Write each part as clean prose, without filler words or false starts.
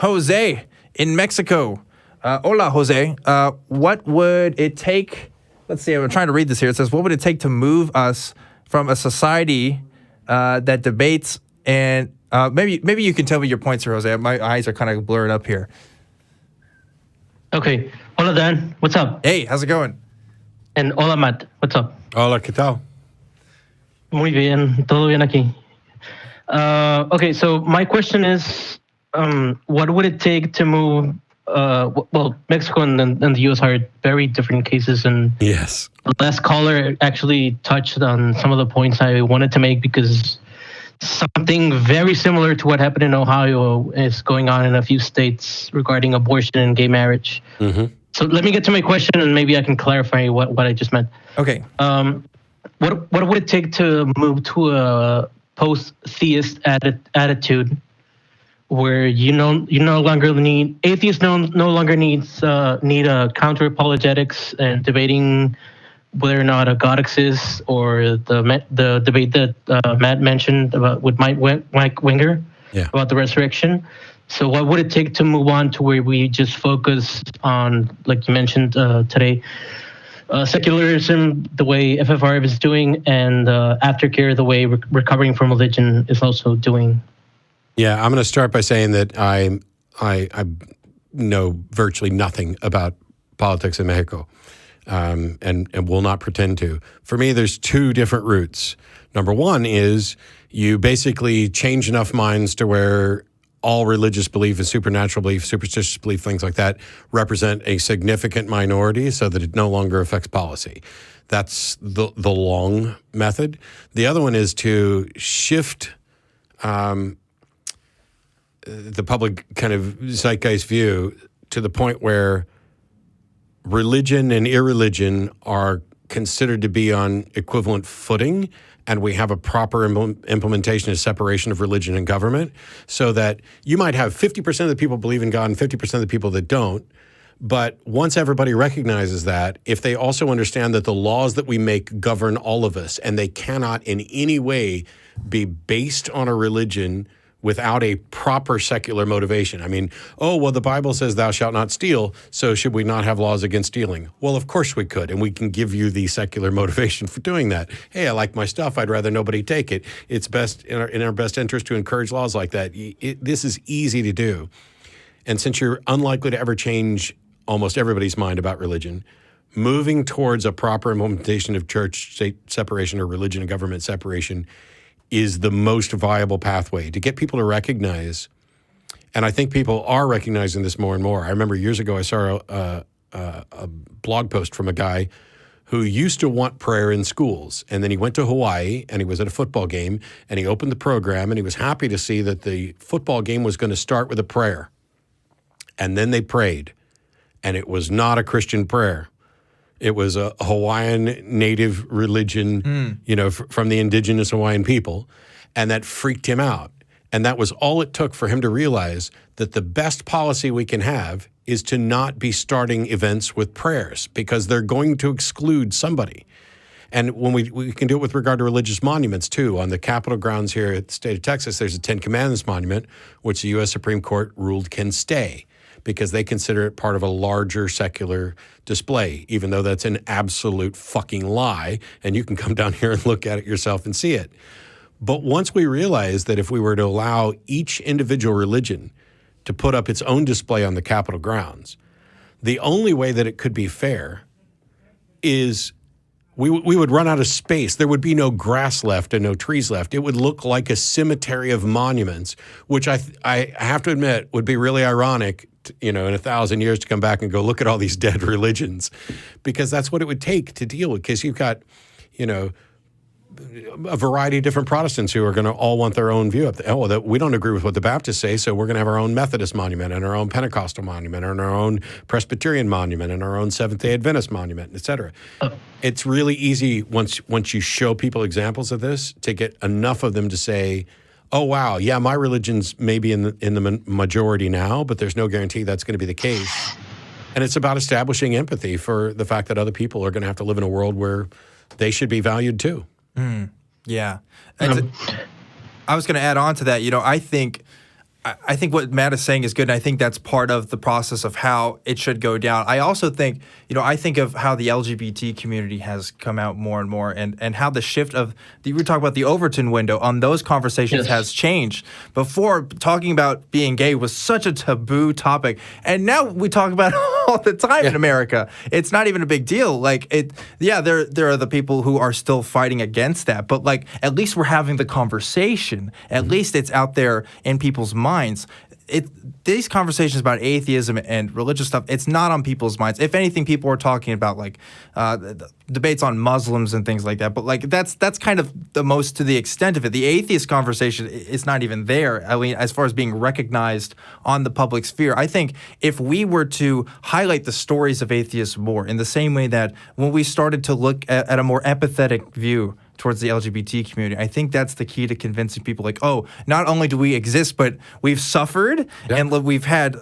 Jose in Mexico. Hola, Jose. What would it take? Let's see. I'm trying to read this here. It says, what would it take to move us from a society that debates and maybe you can tell me your points here, Jose. My eyes are kind of blurred up here. Okay. Hola, Dan. What's up? Hey, how's it going? And hola, Matt. What's up? Hola, ¿qué tal? Muy bien. Todo bien aquí. Okay, so my question is, what would it take to move? Well, Mexico and the U.S. are very different cases, and yes, the last caller actually touched on some of the points I wanted to make because something very similar to what happened in Ohio is going on in a few states regarding abortion and gay marriage. Mm-hmm. So let me get to my question, and maybe I can clarify what I just meant. Okay. What would it take to move to a post-theist attitude where you no longer need atheists no longer need counter apologetics and debating whether or not a God exists, or the debate that Matt mentioned with Mike Winger about the resurrection. So what would it take to move on to where we just focus on, like you mentioned today, secularism, the way FFR is doing, and aftercare, the way recovering from religion is also doing? Yeah, I'm going to start by saying that I know virtually nothing about politics in Mexico, and will not pretend to. For me, there's two different routes. Number one is you basically change enough minds to where all religious belief and supernatural belief, superstitious belief, things like that represent a significant minority so that it no longer affects policy. That's the long method. The other one is to shift the public kind of zeitgeist view to the point where religion and irreligion are considered to be on equivalent footing, and we have a proper implementation of separation of religion and government, so that you might have 50% of the people believe in God and 50% of the people that don't. But once everybody recognizes that, if they also understand that the laws that we make govern all of us, and they cannot in any way be based on a religion without a proper secular motivation. I mean, the Bible says thou shalt not steal, so should we not have laws against stealing? Well, of course we could, and we can give you the secular motivation for doing that. Hey, I like my stuff. I'd rather nobody take it. It's best in our best interest to encourage laws like that. This is easy to do. And since you're unlikely to ever change almost everybody's mind about religion, moving towards a proper implementation of church-state separation or religion and government separation is the most viable pathway to get people to recognize. And I think people are recognizing this more and more. I remember years ago I saw a blog post from a guy who used to want prayer in schools. And then he went to Hawaii and he was at a football game and he opened the program and he was happy to see that the football game was going to start with a prayer. And then they prayed. And it was not a Christian prayer. It was a Hawaiian native religion, from the indigenous Hawaiian people. And that freaked him out. And that was all it took for him to realize that the best policy we can have is to not be starting events with prayers, because they're going to exclude somebody. And when we can do it with regard to religious monuments, too. On the Capitol grounds here at the state of Texas, there's a Ten Commandments monument, which the U.S. Supreme Court ruled can stay, because they consider it part of a larger secular display, even though that's an absolute fucking lie, and you can come down here and look at it yourself and see it. But once we realize that if we were to allow each individual religion to put up its own display on the Capitol grounds, the only way that it could be fair is we would run out of space. There would be no grass left and no trees left. It would look like a cemetery of monuments, which I have to admit would be really ironic, in 1,000 years to come back and go, look at all these dead religions, because that's what it would take to deal with. Because you've got, a variety of different Protestants who are going to all want their own view. We don't agree with what the Baptists say, so we're going to have our own Methodist monument and our own Pentecostal monument and our own Presbyterian monument and our own Seventh-day Adventist monument, et cetera. It's really easy once you show people examples of this to get enough of them to say, oh, wow, yeah, my religion's maybe in the majority now, but there's no guarantee that's going to be the case. And it's about establishing empathy for the fact that other people are going to have to live in a world where they should be valued too. Yeah. I was going to add on to that. I think I think what Matt is saying is good, and I think that's part of the process of how it should go down. I also think, I think of how the LGBT community has come out more and more, and how the shift of, we talk about the Overton window on those conversations has changed. Before, talking about being gay was such a taboo topic, and now we talk about it all the time in America. It's not even a big deal. Like, there are the people who are still fighting against that, but like, at least we're having the conversation. At least it's out there in people's minds. These conversations about atheism and religious stuff, it's not on people's minds. If anything, people are talking about like debates on Muslims and things like that. But like that's kind of the most to the extent of it. The atheist conversation is not even there. I mean, as far as being recognized on the public sphere, I think if we were to highlight the stories of atheists more in the same way that when we started to look at a more empathetic view towards the LGBT community, I think that's the key to convincing people like, oh, not only do we exist, but we've suffered and we've had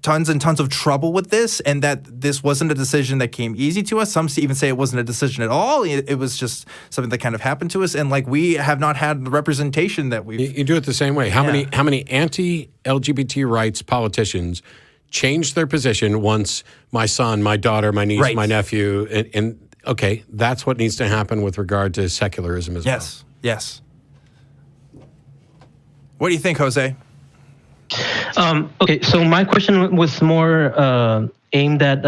tons and tons of trouble with this, and that this wasn't a decision that came easy to us. Some even say it wasn't a decision at all. It was just something that kind of happened to us, and like we have not had the representation that we've... You do it the same way. How many anti-LGBT rights politicians changed their position once my son, my daughter, my niece, my nephew, and okay, that's what needs to happen with regard to secularism as well. Yes. What do you think, Jose? Okay, so my question was more aimed at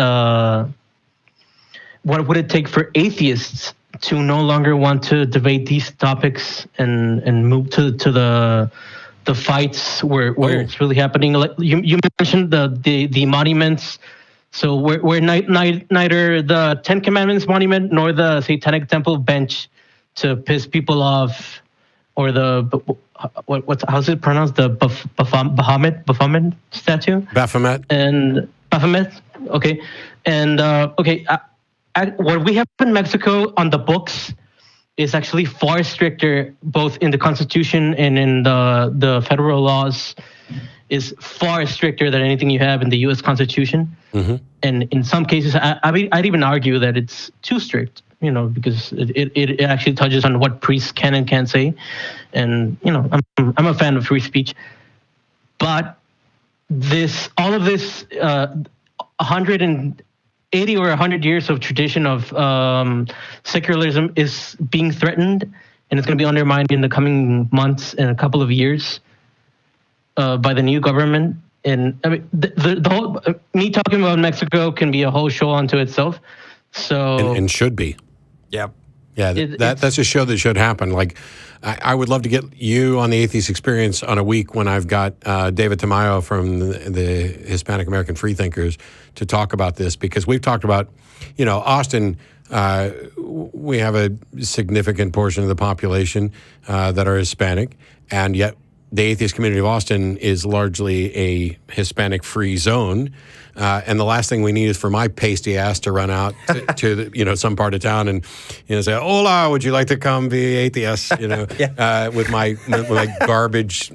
what would it take for atheists to no longer want to debate these topics and move to the fights where it's really happening. Like you mentioned the monuments. So we're neither the Ten Commandments monument nor the Satanic Temple bench to piss people off, or the how's it pronounced, the Baphomet statue? Baphomet. Okay, and what we have in Mexico on the books is actually far stricter, both in the Constitution and in the federal laws. Is far stricter than anything you have in the U.S. Constitution. Mm-hmm. And in some cases, I'd even argue that it's too strict, because it actually touches on what priests can and can't say. And, I'm a fan of free speech. But all of this 180 or 100 years of tradition of secularism is being threatened, and it's going to be undermined in the coming months and a couple of years. By the new government. And I mean, the whole, me talking about Mexico can be a whole show unto itself. So and should be. Yeah. Yeah, that's a show that should happen. Like, I would love to get you on the Atheist Experience on a week when I've got David Tamayo from the Hispanic American Freethinkers to talk about this, because we've talked about, Austin, we have a significant portion of the population that are Hispanic, and yet the atheist community of Austin is largely a Hispanic-free zone, and the last thing we need is for my pasty ass to run out to some part of town and say, "Hola, would you like to come be atheist?" With my garbage,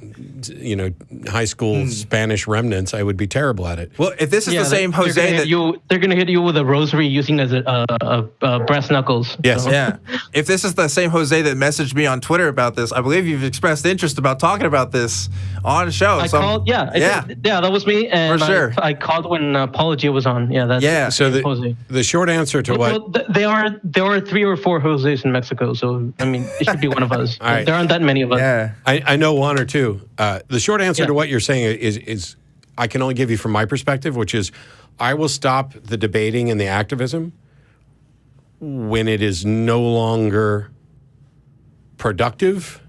high school Spanish remnants. I would be terrible at it. Well, if this is the same Jose, they're going to hit you with a rosary using as a brass knuckles. Yes, yeah. If this is the same Jose that messaged me on Twitter about this, I believe you've expressed interest about talking about this on the show. I called. Yeah, that was me. And for sure, I called when Apologia was on. Yeah, that's So the short answer to there are 3 or 4 Jose's in Mexico. So I mean, it should be one of us. Right. There aren't that many of us. Yeah, I know 1 or 2. The short answer to what you're saying is I can only give you from my perspective, which is I will stop the debating and the activism when it is no longer productive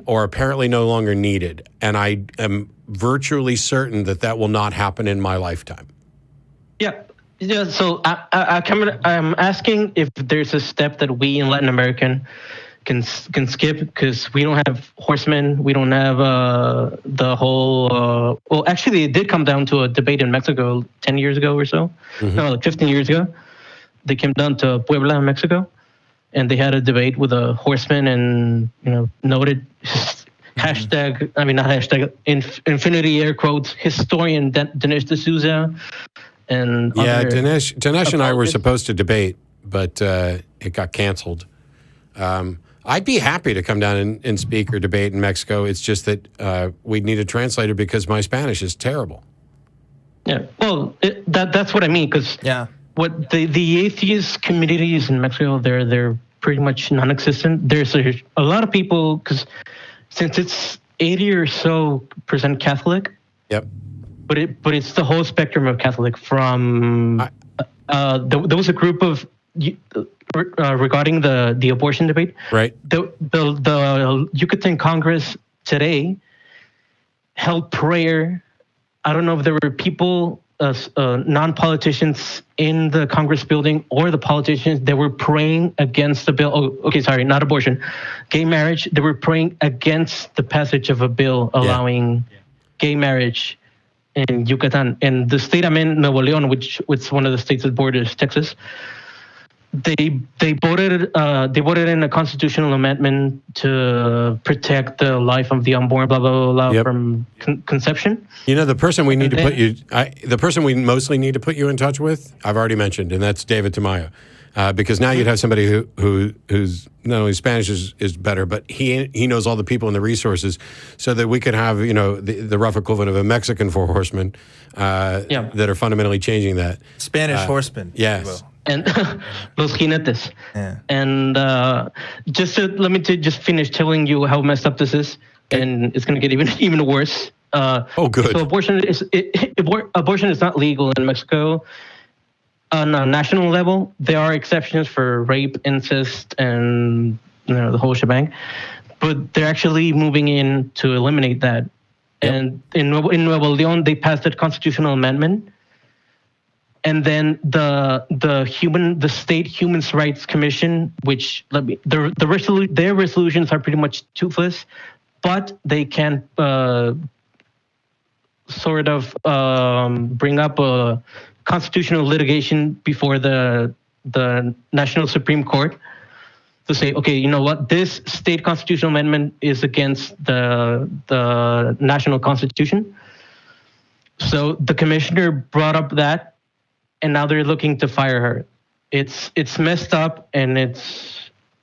or apparently no longer needed. And I am virtually certain that will not happen in my lifetime. Yeah. So I'm asking if there's a step that we in Latin American can skip, because we don't have horsemen. We don't have the whole. Well, actually, it did come down to a debate in Mexico 10 years ago or so. Mm-hmm. No, like 15 years ago. They came down to Puebla, Mexico, and they had a debate with a horseman and noted hashtag. I mean, not hashtag. Infinity air quotes. Historian Dinesh D'Souza. And Dinesh and I were supposed to debate, but it got canceled. I'd be happy to come down and speak or debate in Mexico. It's just that we'd need a translator because my Spanish is terrible. Yeah, well, that's what I mean. Because what the atheist communities in Mexico, they're pretty much non-existent. There's a lot of people, because since it's 80 or so % Catholic. Yep. But it's the whole spectrum of Catholic. From there was a group of regarding the abortion debate. Right. The Yucatan Congress today held prayer. I don't know if there were people, non-politicians in the Congress building or the politicians that were praying against the bill. Oh, okay, sorry, not abortion, gay marriage. They were praying against the passage of a bill allowing gay marriage in Yucatan. And the state I'm in, Nuevo León, which is one of the states that borders Texas, they voted in a constitutional amendment to protect the life of the unborn, blah blah blah, Yep. from conception. You know, the person we need to put you, the person we mostly need to put you in touch with, I've already mentioned, and that's David Tamayo, because now you'd have somebody who's not only Spanish is better, but he knows all the people and the resources, so that we could have the rough equivalent of a Mexican four horsemen that are fundamentally changing that. Spanish horsemen. Yes. And los jinetes. Yeah. And let me just finish telling you how messed up this is, and it's going to get even worse. Good. So abortion is not legal in Mexico. On a national level, there are exceptions for rape, incest, and the whole shebang. But they're actually moving in to eliminate that. Yep. And in Nuevo León, they passed a constitutional amendment. And then the State Human Rights Commission, which their resolutions are pretty much toothless, but they can sort of bring up a constitutional litigation before the National Supreme Court to say, okay, you know what, this state constitutional amendment is against the national constitution. So the commissioner brought up that, and now they're looking to fire her. It's messed up, and there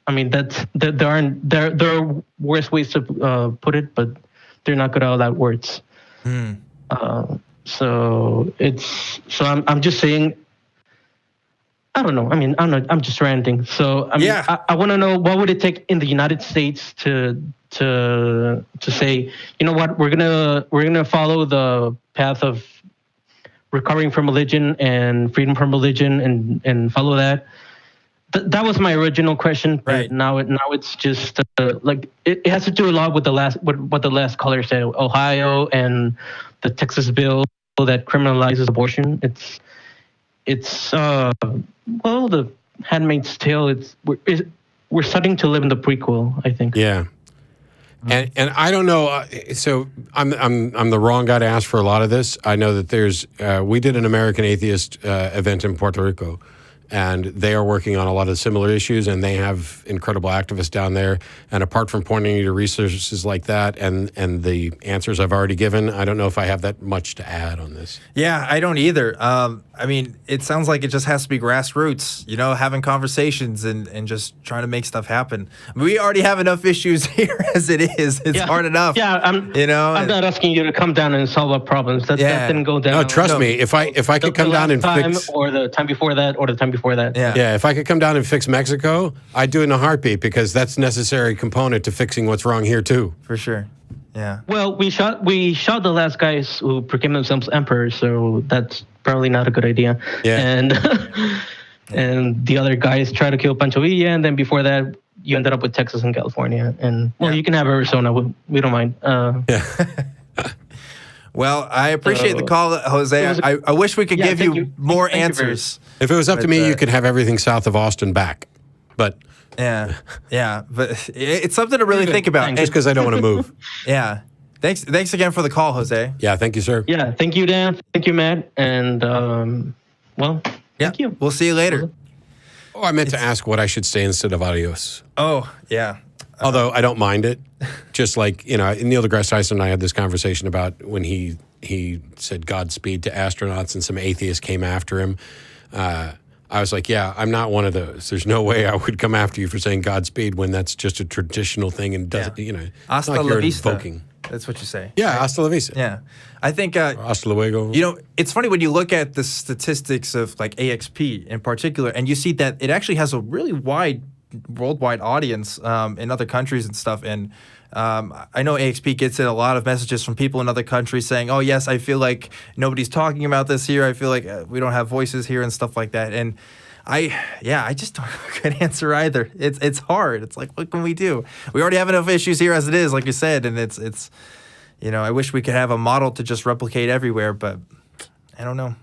are worse ways to put it, but they're not good at all that words. So I'm just saying, I don't know. I'm just ranting. So I want to know, what would it take in the United States to say, you know what, we're gonna follow the path of recovering from religion and freedom from religion and follow that. That was my original question. Right. Now it's just it has to do a lot with what the last caller said. Ohio and the Texas bill that criminalizes abortion. It's the Handmaid's Tale. We're starting to live in the prequel, I think. Yeah. And I don't know. So I'm the wrong guy to ask for a lot of this. I know that we did an American Atheist event in Puerto Rico, and they are working on a lot of similar issues, and they have incredible activists down there. And apart from pointing you to resources like that and the answers I've already given, I don't know if I have that much to add on this. Yeah, I don't either. It sounds like it just has to be grassroots, having conversations and just trying to make stuff happen. We already have enough issues here as it is. It's hard enough. Yeah, I'm not asking you to come down and solve our problems. That didn't go down. No, trust me. If I could come down and fix, or the time before that, or the time before that. Yeah, if I could come down and fix Mexico, I'd do it in a heartbeat, because that's a necessary component to fixing what's wrong here too. For sure. Yeah. Well, we shot the last guys who proclaimed themselves emperors, so that's probably not a good idea. Yeah. And and the other guys tried to kill Pancho Villa, and then before that, you ended up with Texas and California. And you can have Arizona. We don't mind. Well, I appreciate the call, Jose. I wish we could give you more answers. If it was up to me, you could have everything south of Austin back. But yeah, but it's something to really think about. Just because I don't want to move. Yeah. Thanks again for the call, Jose. Yeah, thank you, sir. Yeah, thank you, Dan. Thank you, Matt. And thank you. We'll see you later. Oh, I meant to ask what I should say instead of adios. Oh, yeah. Although I don't mind it. Just like, Neil deGrasse Tyson and I had this conversation about when he said Godspeed to astronauts and some atheists came after him. I was like, yeah, I'm not one of those. There's no way I would come after you for saying Godspeed when that's just a traditional thing and doesn't, you know, it's Hasta not like la you're vista. invoking. That's what you say. Yeah, hasta la vista. Yeah. I think, Hasta luego. you know, it's funny when you look at the statistics of like AXP in particular, and you see that it actually has a really wide worldwide audience in other countries and stuff. And I know AXP gets in a lot of messages from people in other countries saying, oh, yes, I feel like nobody's talking about this here. I feel like we don't have voices here and stuff like that. And I just don't have a good answer either. It's hard. It's like, what can we do? We already have enough issues here as it is, like you said. And it's you know, I wish we could have a model to just replicate everywhere, but I don't know.